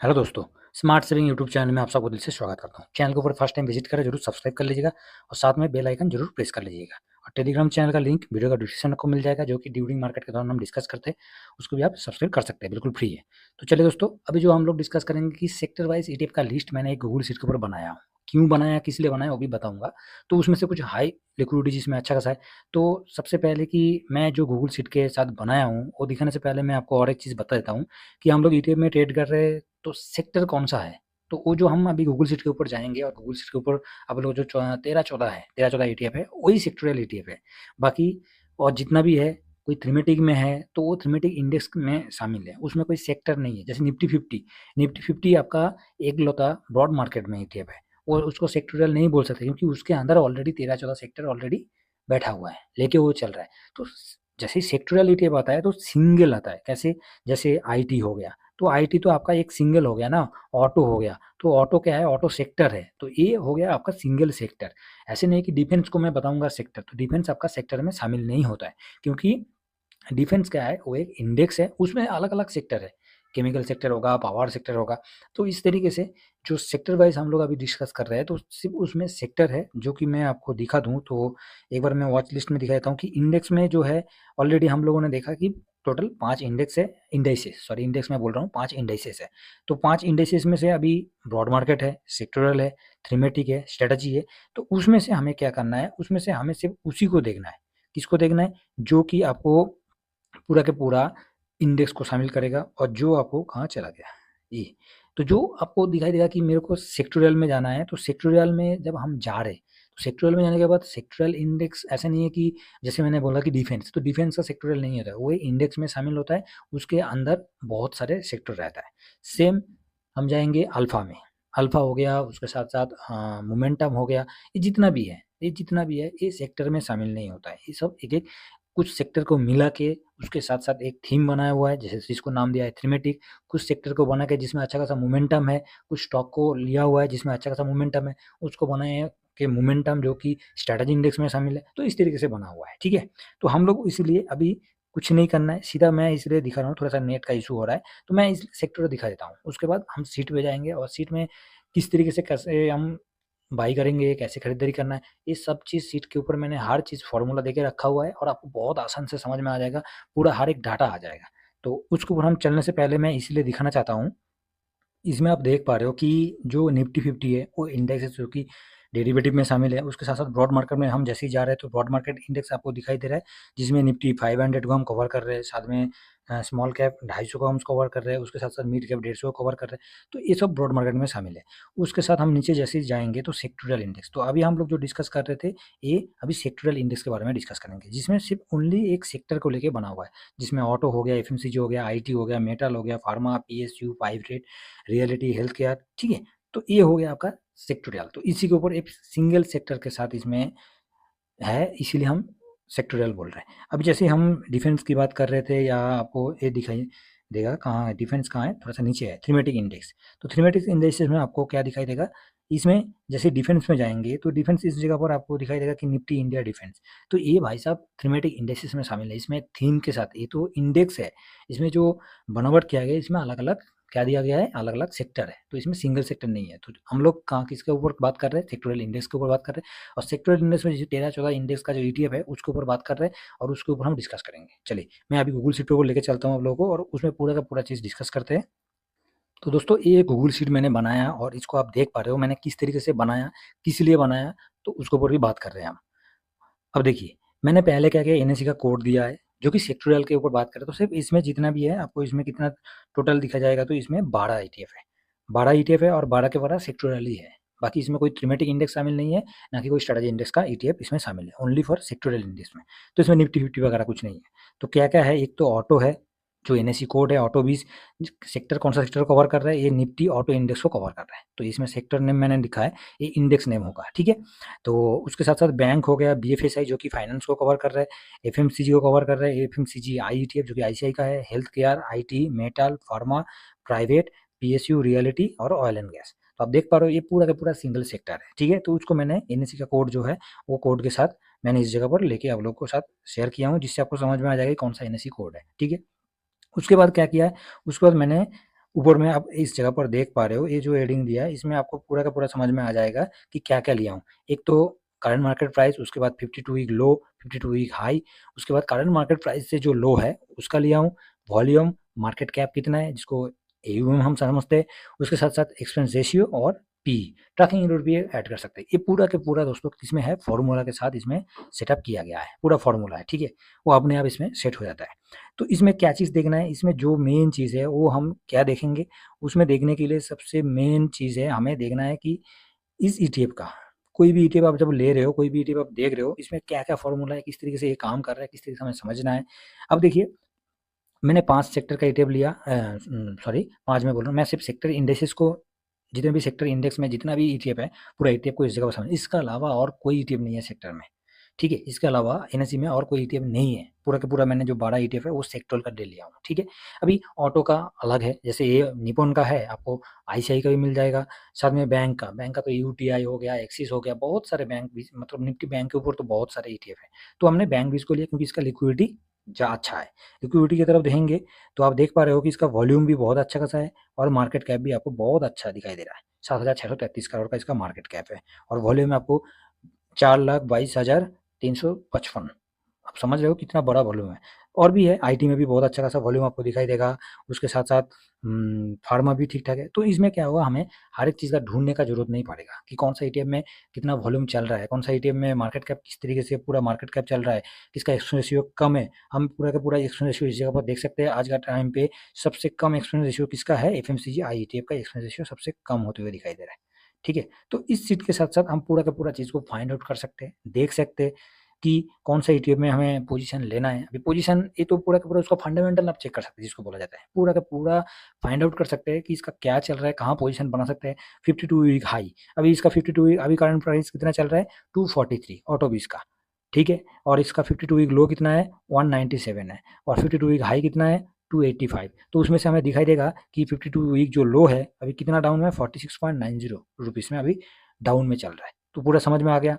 Hello दोस्तों, smart saving YouTube channel में आप सबको दिल से स्वागत करता हूँ। चैनल के ऊपर फर्स्ट टाइम विजिट करें जरूर सब्सक्राइब कर लीजिएगा और साथ में बेल आइकन जरूर प्रेस कर लीजिएगा। और टेलीग्राम चैनल का लिंक वीडियो का डिस्क्रिप्शन आपको मिल जाएगा, जो कि ड्यूरिंग मार्केट के दौरान हम डिस्कस करते हैं, उसको भी आप सब्सक्राइब कर सकते हैं, बिल्कुल फ्री है। तो चलिए दोस्तों, अभी जो हम लोग डिस्कस करेंगे कि सेक्टर वाइज ETF का लिस्ट मैंने एक गूगल शीट के ऊपर बनाया हूँ। क्यों बनाया, किस लिए बनाया, वो भी बताऊंगा। तो उसमें से कुछ हाई लिक्विडिटी जिसमें अच्छा खासा है। तो सबसे पहले कि मैं जो गूगल शीट के साथ बनाया हूँ वो दिखाने से पहले मैं आपको और एक चीज़ बता देता हूँ कि हम लोग ETF में ट्रेड कर रहे हैं, तो सेक्टर कौन सा है। तो वो जो हम अभी गूगल शीट के ऊपर जाएँगे और गूगल शीट के ऊपर आप लोग जो 13-14 है, 13-14 ETF है, वही सेक्टोरियल ETF है। बाकी और जितना भी है, कोई थीमेटिक में है, तो वो थीमेटिक इंडेक्स में शामिल है, उसमें कोई सेक्टर नहीं है। जैसे निफ्टी 50 आपका एकलौता ब्रॉड मार्केट में ETF है, और उसको सेक्टोरियल नहीं बोल सकते क्योंकि उसके अंदर ऑलरेडी 13-14 सेक्टर ऑलरेडी बैठा हुआ है, लेके वो चल रहा है। तो जैसे ही सेक्टोरियल ETF आता है तो सिंगल आता है, कैसे? जैसे आईटी हो गया, तो आईटी तो आपका एक सिंगल हो गया ना। ऑटो हो गया, तो ऑटो क्या है? ऑटो सेक्टर है, तो ये हो गया आपका सिंगल सेक्टर। ऐसे नहीं कि डिफेंस को मैं बताऊंगा सेक्टर, तो डिफेंस आपका सेक्टर में शामिल नहीं होता है, क्योंकि डिफेंस क्या है? वो एक इंडेक्स है, उसमें अलग अलग सेक्टर है। केमिकल सेक्टर होगा, पावर सेक्टर होगा। तो इस तरीके से जो सेक्टर वाइज हम लोग अभी डिस्कस कर रहे हैं, तो सिर्फ उसमें सेक्टर है, जो कि मैं आपको दिखा दूं तो एक बार मैं वॉच लिस्ट में दिखा देता हूँ कि इंडेक्स में जो है ऑलरेडी हम लोगों ने देखा कि टोटल 5 इंडेक्स है। इंडाइसेस, सॉरी, इंडेक्स मैं बोल रहा हूँ, 5 इंडाइसेस है। तो 5 इंडाइसेस में से अभी ब्रॉड मार्केट है, सेक्टोरल है, थीमेटिक है, स्ट्रेटजी है। तो उसमें से हमें क्या करना है? उसमें से हमें सिर्फ उसी को देखना है। किसको देखना है? जो कि आपको पूरा के पूरा इंडेक्स को शामिल करेगा और जो आपको कहाँ चला गया, ये। तो जो आपको दिखाई देगा कि मेरे को सेक्टोरियल में जाना है, तो सेक्टोरियल में जब हम जा रहे हैं, तो सेक्टोरियल में जाने के बाद सेक्टोरियल इंडेक्स ऐसा नहीं है कि जैसे मैंने बोला कि डिफेंस, तो डिफेंस का सेक्टोरियल नहीं होता है, वो इंडेक्स में शामिल होता है। उसके अंदर बहुत सारे सेक्टर रहता है। सेम हम जाएंगे अल्फा में। अल्फा हो गया, उसके साथ साथ मोमेंटम हो गया। ये जितना भी है, ये सेक्टर में शामिल नहीं होता है। ये सब एक एक कुछ सेक्टर को मिला के उसके साथ साथ एक थीम बनाया हुआ है, जैसे जिसको नाम दिया है थीमेटिक। कुछ सेक्टर को बना के जिसमें अच्छा खासा मोमेंटम है, कुछ स्टॉक को लिया हुआ है जिसमें अच्छा खासा मोमेंटम है, उसको बनाए कि मोमेंटम जो कि स्ट्रैटेजी इंडेक्स में शामिल है। तो इस तरीके से बना हुआ है, ठीक है। तो हम लोग इसीलिए अभी कुछ नहीं करना है, सीधा मैं इसलिए दिखा रहा हूँ, थोड़ा सा नेट का इशू हो रहा है, तो मैं इस सेक्टर को दिखा देता हूँ। उसके बाद हम सीट पे जाएंगे और सीट में किस तरीके से कैसे हम बाई करेंगे, कैसे खरीदारी करना है, ये सब चीज़ सीट के ऊपर मैंने हर चीज़ फ़ॉर्मूला देके रखा हुआ है, और आपको बहुत आसान से समझ में आ जाएगा, पूरा हर एक डाटा आ जाएगा। तो उसके ऊपर हम चलने से पहले मैं इसलिए दिखाना चाहता हूँ, इसमें आप देख पा रहे हो कि जो निफ्टी 50 है वो इंडेक्स है, जो कि डेरिवेटिव में शामिल है। उसके साथ साथ ब्रॉड मार्केट में हम जैसे ही जा रहे हैं, तो ब्रॉड मार्केट इंडेक्स आपको दिखाई दे रहा है, जिसमें निफ्टी 500 को हम कवर कर रहे हैं, साथ में स्मॉल कैप 250 को हम कवर कर रहे हैं, उसके साथ साथ मिड कैप 150 को कवर कर रहे हैं। तो ये सब ब्रॉड मार्केट में शामिल है। उसके साथ हम नीचे जैसे ही जाएंगे तो सेक्टोरियल इंडेक्स, तो अभी हम लोग जो डिस्कस कर रहे थे, ये अभी सेक्टोरियल इंडेक्स के बारे में डिस्कस करेंगे, जिसमें सिर्फ ओनली एक सेक्टर को लेके बना हुआ है, जिसमें ऑटो हो गया, एफएमसीजी हो गया, आईटी हो गया, मेटल हो गया, pharma, PSU, private, reality, health care, ठीक है। तो ये हो गया आपका सेक्टोरियल। तो इसी के ऊपर एक सिंगल सेक्टर के साथ इसमें है, इसीलिए हम सेक्टोरियल बोल रहे हैं। अब जैसे हम डिफेंस की बात कर रहे थे, या आपको ये दिखाई देगा कहाँ है डिफेंस, कहाँ है? थोड़ा सा नीचे है, थीमेटिक इंडेक्स। तो थीमेटिक इंडेक्सेस में आपको क्या दिखाई देगा? इसमें जैसे डिफेंस में जाएंगे, तो डिफेंस इस जगह पर आपको दिखाई देगा कि निफ्टी इंडिया डिफेंस। तो ये भाई साहब थीमेटिक इंडेक्सेस में शामिल है, इसमें थीम के साथ। ये तो इंडेक्स है, इसमें जो बनावट किया गया है, इसमें अलग अलग क्या दिया गया है, अलग अलग सेक्टर है, तो इसमें सिंगल सेक्टर नहीं है। तो हम लोग कहाँ किसके ऊपर बात कर रहे हैं? सेक्टोरियल इंडेक्स के ऊपर बात कर रहे हैं। और सेक्टोरियल इंडेक्स में जैसे 13-14 इंडेक्स का जो ETF है, उसके ऊपर बात कर रहे हैं, और उसके ऊपर हम डिस्कस करेंगे। चलिए, मैं अभी गूगल शीट पे वो लेके चलता हूँ आप लोगों को, और उसमें पूरा का पूरा चीज़ डिस्कस करते हैं। तो दोस्तों, ये गूगल शीट मैंने बनाया, और इसको आप देख पा रहे हो मैंने किस तरीके से बनाया, किस लिए बनाया, तो उसके ऊपर भी बात कर रहे हैं हम। अब देखिए, मैंने पहले क्या किया, NSE का कोड दिया है, जो कि सेक्टोरियल के ऊपर बात करें, तो सिर्फ इसमें जितना भी है आपको इसमें कितना टोटल दिखा जाएगा, तो इसमें 12 ETF है। 12 ETF है, और 12 के 12 सेक्टोरियल ही है। बाकी इसमें कोई थीमेटिक इंडेक्स शामिल नहीं है, ना कि कोई स्ट्रेटेजी इंडेक्स का ETF इसमें शामिल है, ओनली फॉर सेक्टोरियल इंडेक्स में। तो इसमें निफ्टी 50 वगैरह कुछ नहीं है। तो क्या-क्या है? एक तो ऑटो है, जो NSE कोड है ऑटो 20। सेक्टर कौन सा सेक्टर कवर कर रहा है? ये निफ्टी ऑटो इंडेक्स को कवर कर रहा है, तो इसमें सेक्टर नेम मैंने लिखा है, ये इंडेक्स नेम होगा, ठीक है। तो उसके साथ-साथ बैंक हो गया, BFSI जो कि फाइनेंस को कवर कर रहा है, एफएमसीजी को कवर कर रहा है, एफएमसीजी IETF जो कि ICI का है, health care, IT, metal, pharma, private, PSU, reality और ऑयल एंड गैस। तो आप देख पा रहे हो, ये पूरा का पूरा सिंगल सेक्टर है, ठीक है। तो उसको मैंने NSE का कोड जो है, वो कोड के साथ मैंने इस जगह पर लेके आप लोगों के साथ शेयर किया हूँ, जिससे आपको समझ में आ जाएगा कि कौन सा NSE कोड है, ठीक है। उसके बाद क्या किया है? उसके बाद मैंने ऊपर में आप इस जगह पर देख पा रहे हो, ये जो हेडिंग दिया है इसमें आपको पूरा का पूरा समझ में आ जाएगा कि क्या-क्या लिया हूँ। एक तो करंट मार्केट प्राइस, उसके बाद 52 वीक लो, 52 वीक हाई, उसके बाद करंट मार्केट प्राइस से जो लो है उसका लिया हूँ, वॉल्यूम, मार्केट कैप कितना है जिसको एयूएम हम समझते हैं, उसके साथ-साथ एक्सपेंस रेशियो और पी, ट्रैकिंग यूनिट भी ऐड कर सकते हैं। ये पूरा के पूरा दोस्तों इसमें है, फॉर्मूला के साथ इसमें सेटअप किया गया है, पूरा फॉर्मूला है, ठीक है? वो अपने आप इसमें सेट हो जाता है। तो इसमें क्या चीज़ देखना है, इसमें जो मेन चीज़ है वो हम क्या देखेंगे, उसमें देखने के लिए सबसे मेन चीज़ है, हमें देखना है कि इस ईटीएफ का, कोई भी ईटीएफ आप जब ले रहे हो, कोई भी ईटीएफ आप देख रहे हो, इसमें क्या-क्या फॉर्मूला है, किस तरीके से ये काम कर रहा है, किस तरीके से हमें समझना है। अब देखिए, मैंने 5 सेक्टर का ईटीएफ लिया, सॉरी 5 मैं बोल रहा हूँ, मैं सिर्फ सेक्टर इंडेक्सेस को, जितने भी सेक्टर इंडेक्स में जितना भी ईटीएफ है, पूरा ईटीएफ को इस जगह पर समझ, इसके अलावा और कोई ईटीएफ नहीं है सेक्टर में, ठीक है? इसके अलावा एनएसई में और कोई ईटीएफ नहीं है, पूरा का पूरा मैंने जो 12 ईटीएफ है वो सेक्टोरल का ले लिया हूँ, ठीक है? अभी ऑटो का अलग है, जैसे ये निप्पॉन का है, आपको आईसीआई का भी मिल जाएगा, साथ में बैंक का तो यूटीआई हो गया, एक्सिस हो गया, बहुत सारे बैंक भी, मतलब निफ्टी बैंक के ऊपर तो बहुत सारे ईटीएफ है। तो हमने बैंक भी इसको लिया क्योंकि इसका लिक्विडिटी अच्छा है। लिक्विडिटी की तरफ देखेंगे तो आप देख पा रहे हो कि इसका वॉल्यूम भी बहुत अच्छा खासा है और मार्केट कैप भी आपको बहुत अच्छा दिखाई दे रहा है। 7,633 करोड़ का इसका मार्केट कैप है और वॉल्यूम आपको 4,22,355। आप समझ रहे हो कितना बड़ा वॉल्यूम है। और भी है, आईटी में भी बहुत अच्छा खासा वॉल्यूम आपको दिखाई देगा, उसके साथ-साथ फार्मा भी ठीक-ठाक है। तो इसमें क्या होगा, हमें हर एक चीज़ का ढूँढने का ज़रूरत नहीं पड़ेगा कि कौन-सा ईटीएफ में कितना वॉल्यूम चल रहा है, कौन-सा ईटीएफ में मार्केट कैप किस तरीके से पूरा मार्केट कैप चल रहा है, किसका एक्सपेंस रेशियो कम है। हम पूरा का पूरा एक्सपेंस रेशियो इस जगह पर देख सकते हैं। आज का टाइम पे सबसे कम एक्सपेंस रेशियो किसका है? एफएमसीजी आई ईटीएफ का एक्सपेंस रेशियो सबसे कम होते हुए दिखाई दे रहा है। ठीक है? तो इस चीज़ के साथ-साथ हम पूरा का पूरा चीज़ को फाइंड आउट कर सकते हैं, देख सकते हैं कि कौन-सा ईटीएफ में हमें पोज़ीशन लेना है। अभी पोज़ीशन ये तो पूरा का पूरा उसका फंडामेंटल आप चेक कर सकते हैं जिसको बोला जाता है। पूरा का पूरा फाइंड आउट कर सकते हैं कि इसका क्या चल रहा है, कहाँ पोज़ीशन बना सकते हैं। 52 वीक हाई, अभी इसका 52 वीक, अभी करंट प्राइस कितना चल रहा है? 243 ऑटोबीज का, ठीक है? और इसका 52 वीक लो कितना है? 197 है और 52 वीक हाई कितना है? 285। तो उसमें से हमें दिखाई देगा कि 52 वीक जो लो है, अभी कितना डाउन है? 46.90 रुपीज़ में अभी डाउन में चल रहा है। तो पूरा समझ में आ गया।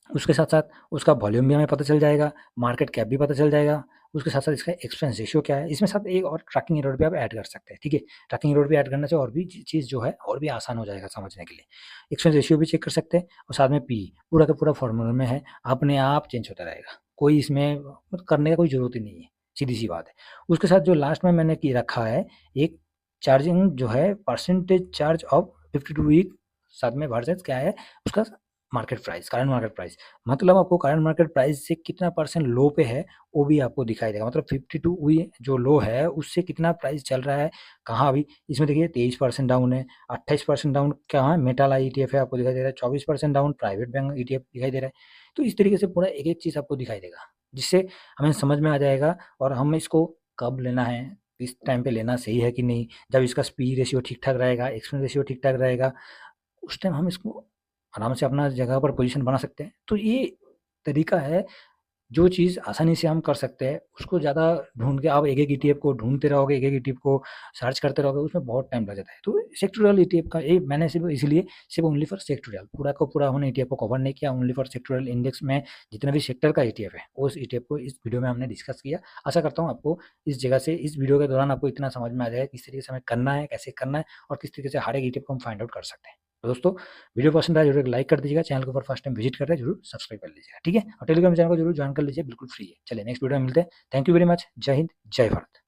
उसके साथ-साथ उसका वॉल्यूम भी हमें पता चल जाएगा, मार्केट कैप भी पता चल जाएगा, उसके साथ-साथ इसका एक्सपेंस रेशियो क्या है, इसमें साथ एक और ट्रैकिंग एरर भी आप ऐड कर सकते हैं, ठीक है? ट्रैकिंग एरर भी ऐड करने से और भी चीज़ जो है और भी आसान हो जाएगा समझने के लिए। एक्सपेंस रेशियो भी चेक कर सकते हैं और साथ में पी, पूरा का पूरा फ़ॉर्मूला में है, अपने आप चेंज होता रहेगा। कोई इसमें करने का कोई ज़रूरत ही नहीं है, सीधी-सी बात है। उसके साथ जो लास्ट में मैंने की रखा है, एक चार्जिंग जो है परसेंटेज चार्ज ऑफ 52 वीक, साथ में वर्सेस क्या है उसका market price, current market price. मतलब आपको करंट मार्केट प्राइस से कितना परसेंट लो पे है, वो भी आपको दिखाई देगा। मतलब 52 हुई जो लो है, उससे कितना प्राइस चल रहा है, कहाँ अभी इसमें देखिए 23% डाउन है, 28% डाउन कहाँ है, मेटाला ईटीएफ है आपको दिखाई दे रहा है, 24% डाउन प्राइवेट बैंक ईटीएफ दिखाई दे रहा है। तो इस तरीके से पूरा एक-एक चीज़ आपको दिखाई देगा, जिससे हमें समझ में आ जाएगा और हम इसको कब लेना है, किस टाइम पे लेना सही है कि नहीं, जब इसका पी रेशियो ठीक-ठाक रहेगा, एक्सपेंस रेशियो ठीक-ठाक रहेगा, उस टाइम हम इसको आराम से अपना जगह पर पोज़ीशन बना सकते हैं। तो ये तरीका है, जो चीज़ आसानी से हम कर सकते हैं, उसको ज़्यादा ढूँढ के आप एक-एक ईटीएफ को ढूँढते रहोगे, एक-एक ईटीएफ को सर्च करते रहोगे, उसमें बहुत टाइम लग जाता है। तो सेक्टोरल ईटीएफ का ये मैंने सिर्फ़ इसलिए सिर्फ़ ओनली फॉर सेक्टोरल, पूरा का पूरा हमने ईटीएफ को कवर नहीं किया, ओनली फॉर सेक्टोरल इंडेक्स में जितने भी सेक्टर का ईटीएफ है, उस ईटीएफ को इस वीडियो में हमने डिस्कस किया। आशा करता हूँ आपको इस जगह से, इस वीडियो के दौरान आपको इतना समझ में आ जाएगा किस तरीके से हमें करना है, कैसे करना है और किस तरीके से हर एक ईटीएफ को हम फाइंड आउट कर सकते हैं। तो दोस्तों, वीडियो पसंद आया ज़रूर एक लाइक कर दीजिएगा, चैनल को ऊपर फर्स्ट टाइम विजिट कर रहे हैं ज़रूर सब्सक्राइब कर लीजिएगा, ठीक है? और टेलीग्राम चैनल को ज़रूर जॉइन कर लीजिए, बिल्कुल फ्री है। चलिए नेक्स्ट वीडियो में मिलते हैं। Thank you very much. जय हिंद, जय भारत।